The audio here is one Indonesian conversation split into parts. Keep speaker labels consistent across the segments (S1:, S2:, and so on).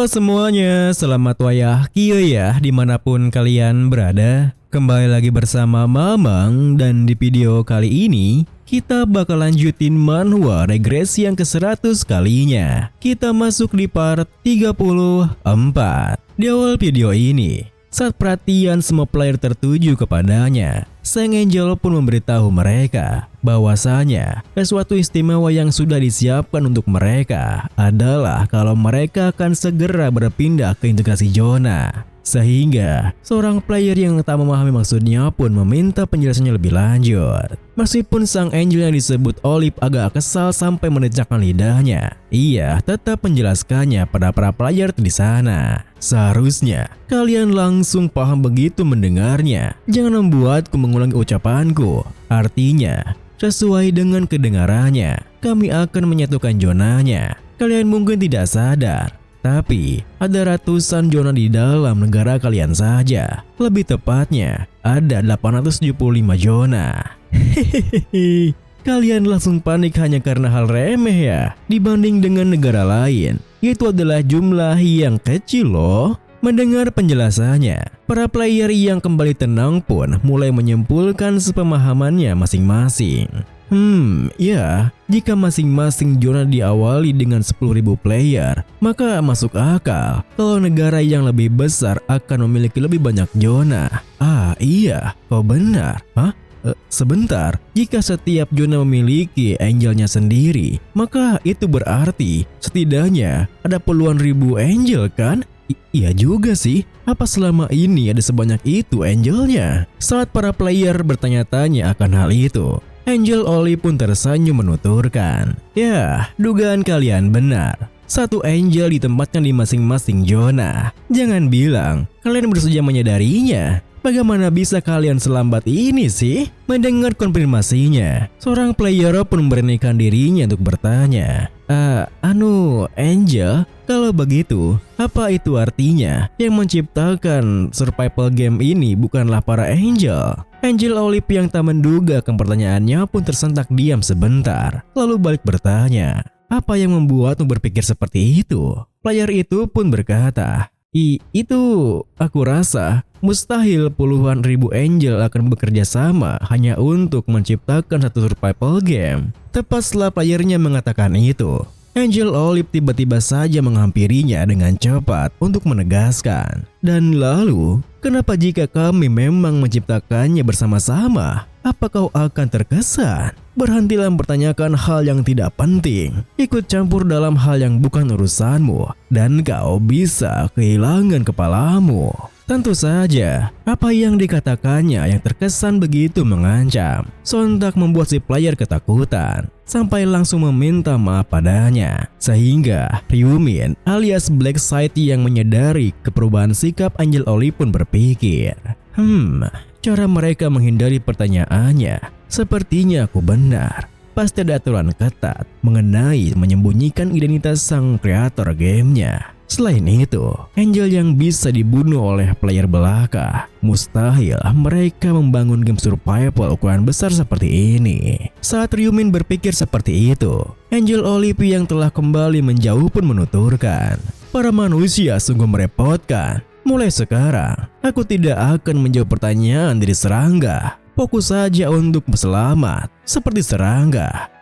S1: Halo semuanya, selamat wayah Kio ya dimanapun kalian berada. Kembali lagi bersama Mamang dan di video kali ini kita bakal lanjutin manhwa regresi yang ke-100 kalinya. Kita masuk di part 34. Di awal video ini, saat perhatian semua player tertuju kepadanya, Sang Angel pun memberitahu mereka bahwasanya sesuatu istimewa yang sudah disiapkan untuk mereka adalah kalau mereka akan segera berpindah ke integrasi zona. Sehingga seorang player yang tak memahami maksudnya pun meminta penjelasannya lebih lanjut. Meskipun Sang Angel yang disebut Olive agak kesal sampai menecakkan lidahnya, ia tetap menjelaskannya pada para player di sana. Seharusnya kalian langsung paham begitu mendengarnya. Jangan membuatku mengulangi ucapanku. Artinya, sesuai dengan kedengarannya, kami akan menyatukan zonanya. Kalian mungkin tidak sadar, tapi ada ratusan zona di dalam negara kalian saja. Lebih tepatnya, ada 875 zona. Hehehe, kalian langsung panik hanya karena hal remeh ya dibanding dengan negara lain. Itu adalah jumlah yang kecil loh. Mendengar penjelasannya, para player yang kembali tenang pun mulai menyimpulkan sepemahamannya masing-masing. Ya, jika masing-masing zona diawali dengan 10.000 player, maka masuk akal kalau negara yang lebih besar akan memiliki lebih banyak zona. Iya, kau benar. Sebentar, jika setiap zona memiliki angelnya sendiri, maka itu berarti setidaknya ada puluhan ribu angel kan? Iya juga sih, apa selama ini ada sebanyak itu angelnya? Saat para player bertanya-tanya akan hal itu, Angel Oli pun tersenyum menuturkan, ya, dugaan kalian benar. Satu angel ditempatkan di masing-masing zona. Jangan bilang kalian baru saja menyadarinya. Bagaimana bisa kalian selambat ini sih? Mendengar konfirmasinya, seorang player pun memberanikan dirinya untuk bertanya. Angel, kalau begitu, apa itu artinya yang menciptakan survival game ini bukanlah para angel? Angel Olive yang tak menduga akan pertanyaannya pun tersentak diam sebentar, lalu balik bertanya, apa yang membuatmu berpikir seperti itu? Player itu pun berkata, itu aku rasa mustahil puluhan ribu angel akan bekerja sama hanya untuk menciptakan satu survival game. Tepat setelah playernya mengatakan itu, Angel Olive tiba-tiba saja menghampirinya dengan cepat untuk menegaskan. Dan lalu, kenapa jika kami memang menciptakannya bersama-sama? Apa kau akan terkesan? Berhentilah mempertanyakan hal yang tidak penting. Ikut campur dalam hal yang bukan urusanmu, dan kau bisa kehilangan kepalamu. Tentu saja, apa yang dikatakannya yang terkesan begitu mengancam, sontak membuat si player ketakutan, sampai langsung meminta maaf padanya. Sehingga Ryumin alias Black Side yang menyadari keperubahan sikap Angel Oli pun berpikir, cara mereka menghindari pertanyaannya, sepertinya aku benar. Pasti ada aturan ketat mengenai menyembunyikan identitas sang kreator gamenya. Selain itu, angel yang bisa dibunuh oleh player belaka. Mustahil mereka membangun game survival ukuran besar seperti ini. Saat Ryumin berpikir seperti itu, Angel Olive yang telah kembali menjauh pun menuturkan, para manusia sungguh merepotkan. Mulai sekarang, aku tidak akan menjawab pertanyaan dari serangga. Fokus saja untuk selamat. Seperti serangga.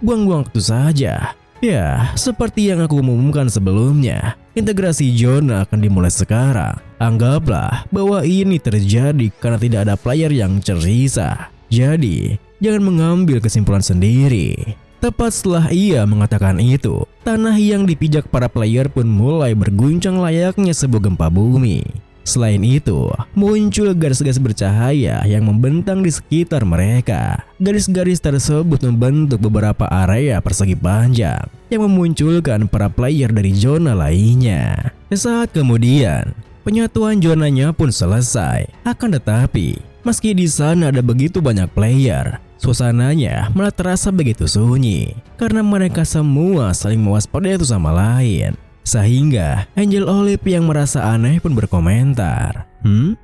S1: Buang-buang waktu saja. Ya, seperti yang aku umumkan sebelumnya, integrasi zona akan dimulai sekarang. Anggaplah bahwa ini terjadi karena tidak ada player yang tersisa. Jadi, jangan mengambil kesimpulan sendiri. Tepat setelah ia mengatakan itu, tanah yang dipijak para player pun mulai berguncang layaknya sebuah gempa bumi. Selain itu, muncul garis-garis bercahaya yang membentang di sekitar mereka. Garis-garis tersebut membentuk beberapa area persegi panjang yang memunculkan para player dari zona lainnya. Sesaat kemudian, penyatuan zonanya pun selesai. Akan tetapi, meski di sana ada begitu banyak player, suasananya malah terasa begitu sunyi karena mereka semua saling mewaspadai satu sama lain. Sehingga Angel Olive yang merasa aneh pun berkomentar,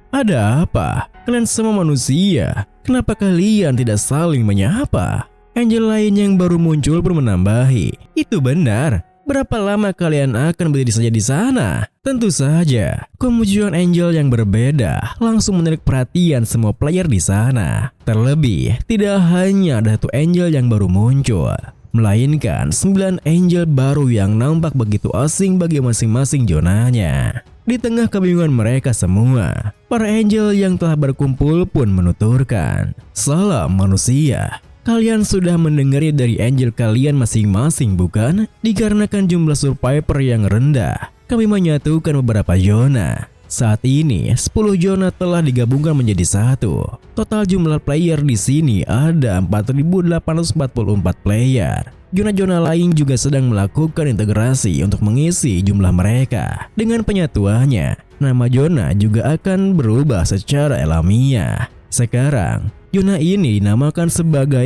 S1: ada apa? Kalian semua manusia, kenapa kalian tidak saling menyapa? Angel lain yang baru muncul pun menambahi, itu benar, Berapa lama kalian akan berdiri saja di sana? Tentu saja, kemunculan Angel yang berbeda langsung menarik perhatian semua player di sana. Terlebih, tidak hanya ada satu Angel yang baru muncul, melainkan 9 Angel baru yang nampak begitu asing bagi masing-masing zonanya. Di tengah kebingungan mereka semua, para Angel yang telah berkumpul pun menuturkan, "Salam manusia. Kalian sudah mendengarnya dari Angel kalian masing-masing bukan? Dikarenakan jumlah survivor yang rendah, kami menyatukan beberapa zona. Saat ini 10 zona telah digabungkan menjadi satu. Total jumlah player di sini ada 4.844 player. Zona-zona lain juga sedang melakukan integrasi untuk mengisi jumlah mereka. Dengan penyatuannya, nama zona juga akan berubah secara alamiah. Sekarang, zona ini dinamakan sebagai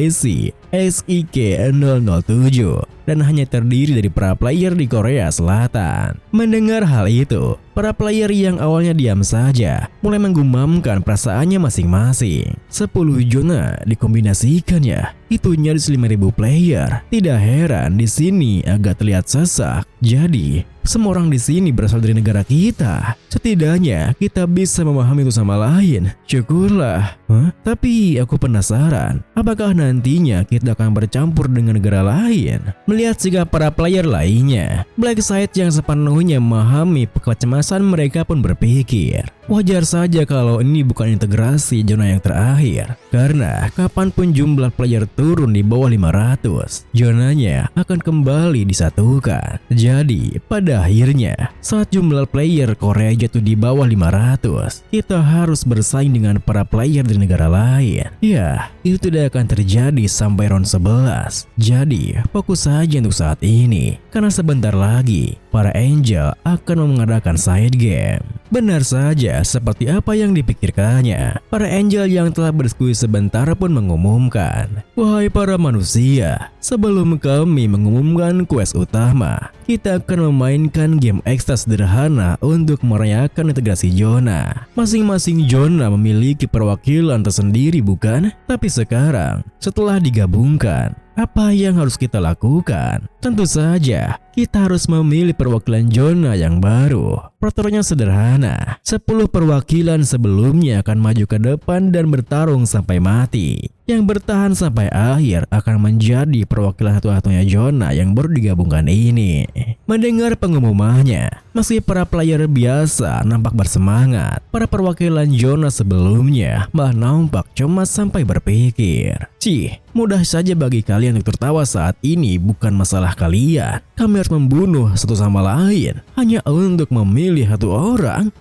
S1: SIK007 dan hanya terdiri dari para player di Korea Selatan. Mendengar hal itu, para player yang awalnya diam saja mulai menggumamkan perasaannya masing-masing. 10 zona dikombinasikannya, itu nyaris 5.000 player. Tidak heran di sini agak terlihat sesak. Jadi, semua orang di sini berasal dari negara kita. Setidaknya kita bisa memahami itu sama lain. Syukurlah. Tapi aku penasaran, apakah nantinya kita akan bercampur dengan negara lain? Melihat sikap para player lainnya, Blackside yang sepenuhnya memahami kecemasan mereka pun berpikir, wajar saja kalau ini bukan integrasi zona yang terakhir. Karena kapanpun jumlah player turun di bawah 500, zonanya akan kembali disatukan. Jadi, pada akhirnya, saat jumlah player Korea jatuh di bawah 500, kita harus bersaing dengan para player di negara lain. Ya, itu tidak akan terjadi sampai round 11. Jadi, fokus saja untuk saat ini, karena sebentar lagi para Angel akan mengadakan side game. Benar saja seperti apa yang dipikirkannya. Para Angel yang telah berdiskusi sebentar pun mengumumkan, "Wahai para manusia, sebelum kami mengumumkan quest utama, kita akan memainkan game ekstra sederhana untuk merayakan integrasi zona. Masing-masing zona memiliki perwakilan tersendiri bukan? Tapi sekarang, setelah digabungkan, apa yang harus kita lakukan? Tentu saja, kita harus memilih perwakilan zona yang baru. Peraturannya sederhana, 10 perwakilan sebelumnya akan maju ke depan dan bertarung sampai mati. Yang bertahan sampai akhir akan menjadi perwakilan satu-satunya zona yang baru digabungkan ini." Mendengar pengumumannya, meski para player biasa nampak bersemangat, para perwakilan zona sebelumnya malah nampak cemas sampai berpikir, "Cih, mudah saja bagi kalian untuk tertawa saat ini, bukan masalah kalian. Kami harus membunuh satu sama lain hanya untuk memilih satu orang.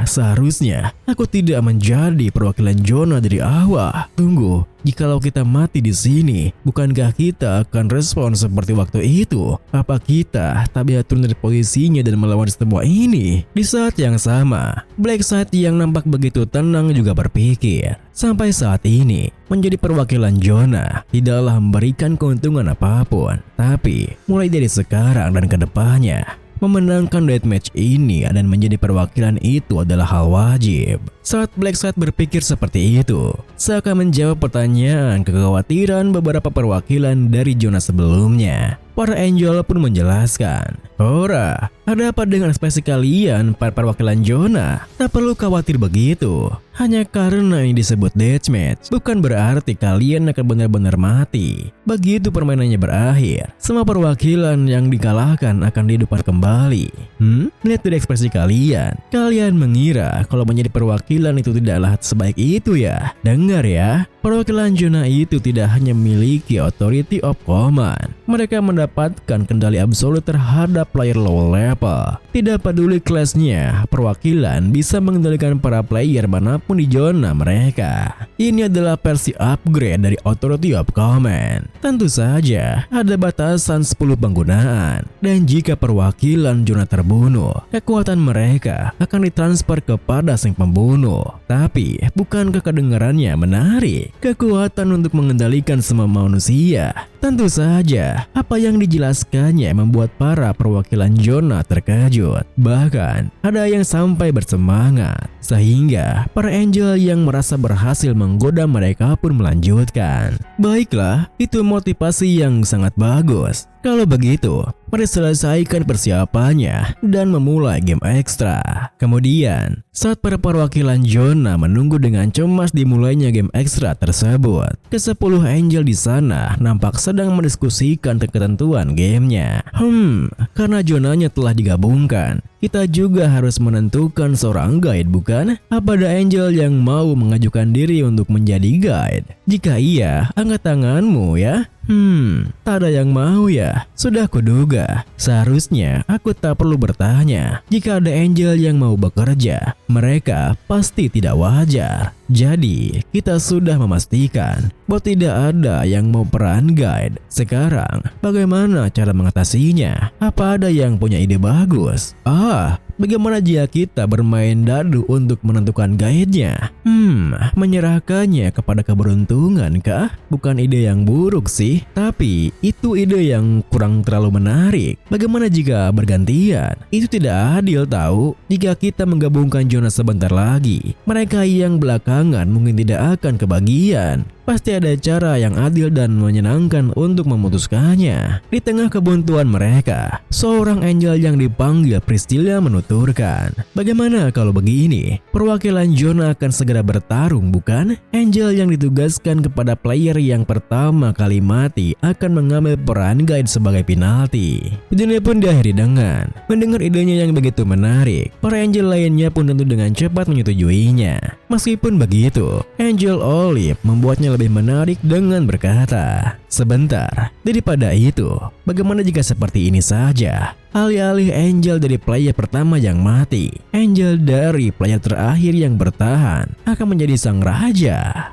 S1: Seharusnya aku tidak menjadi perwakilan zona dari awal. Tunggu, jikalau kita mati di sini, bukankah kita akan respon seperti waktu itu? Apa kita tak bisa turun dari posisinya dan melawan semua ini?" Di saat yang sama, Blackside yang nampak begitu tenang juga berpikir, sampai saat ini menjadi perwakilan zona tidaklah memberikan keuntungan apapun. Tapi mulai dari sekarang dan kedepannya, memenangkan deathmatch ini dan menjadi perwakilan itu adalah hal wajib. Saat Blackside berpikir seperti itu, seakan menjawab pertanyaan kekhawatiran beberapa perwakilan dari zona sebelumnya. Para Angel pun menjelaskan, "Ora, ada apa dengan ekspresi kalian para perwakilan zona? Tak perlu khawatir begitu. Hanya karena ini disebut deathmatch, bukan berarti kalian akan benar-benar mati. Begitu permainannya berakhir, semua perwakilan yang dikalahkan akan dihidupkan kembali." Lihat dari ekspresi kalian, kalian mengira kalau menjadi perwakilan itu tidaklah sebaik itu ya? Dengar ya, perwakilan zona itu tidak hanya memiliki authority of command. Mereka mendapatkan kendali absolut terhadap player low level. Tidak peduli kelasnya, perwakilan bisa mengendalikan para player manapun di zona mereka. Ini adalah versi upgrade dari authority of command. Tentu saja, ada batasan 10 penggunaan. Dan jika perwakilan zona terbunuh, kekuatan mereka akan ditransfer kepada sang pembunuh. Tapi, bukankah kedengarannya menarik? Kekuatan untuk mengendalikan semua manusia. Tentu saja, apa yang dijelaskannya membuat para perwakilan zona terkejut. Bahkan, ada yang sampai bersemangat. Sehingga, para Angel yang merasa berhasil menggoda mereka pun melanjutkan. Baiklah, itu motivasi yang sangat bagus. Kalau begitu, mari selesaikan persiapannya dan memulai game ekstra. Kemudian, saat para perwakilan zona menunggu dengan cemas dimulainya game ekstra tersebut, ke-10 Angel di sana nampak sedang mendiskusikan ketentuan gamenya. Karena zonanya telah digabungkan, kita juga harus menentukan seorang guide, bukan? Apa ada Angel yang mau mengajukan diri untuk menjadi guide? Jika iya, angkat tanganmu ya. Tak ada yang mau ya. Sudah kuduga. Seharusnya aku tak perlu bertanya. Jika ada Angel yang mau bekerja, mereka pasti tidak wajar. Jadi, kita sudah memastikan bahwa tidak ada yang mau peran guide. Sekarang, bagaimana cara mengatasinya? Apa ada yang punya ide bagus? Bagaimana jika kita bermain dadu untuk menentukan guide-nya? Menyerahkannya kepada keberuntungan kah? Bukan ide yang buruk sih, tapi itu ide yang kurang terlalu menarik. Bagaimana jika bergantian? Itu tidak adil tahu. Jika kita menggabungkan zona sebentar lagi, mereka yang belakangan mungkin tidak akan kebagian. Pasti ada cara yang adil dan menyenangkan untuk memutuskannya. Di tengah kebuntuan mereka, seorang Angel yang dipanggil Priscilla menuturkan, bagaimana kalau begini? Perwakilan zona akan segera bertarung, bukan? Angel yang ditugaskan kepada player yang pertama kali mati akan mengambil peran guide sebagai penalti. Dunia pun diakhiri dengan mendengar idenya yang begitu menarik. Para Angel lainnya pun tentu dengan cepat menyetujuinya. Meskipun begitu, Angel Olive membuatnya lebih menarik dengan berkata, sebentar, daripada itu, bagaimana jika seperti ini saja? Alih-alih Angel dari player pertama yang mati, Angel dari player terakhir yang bertahan akan menjadi sang raja.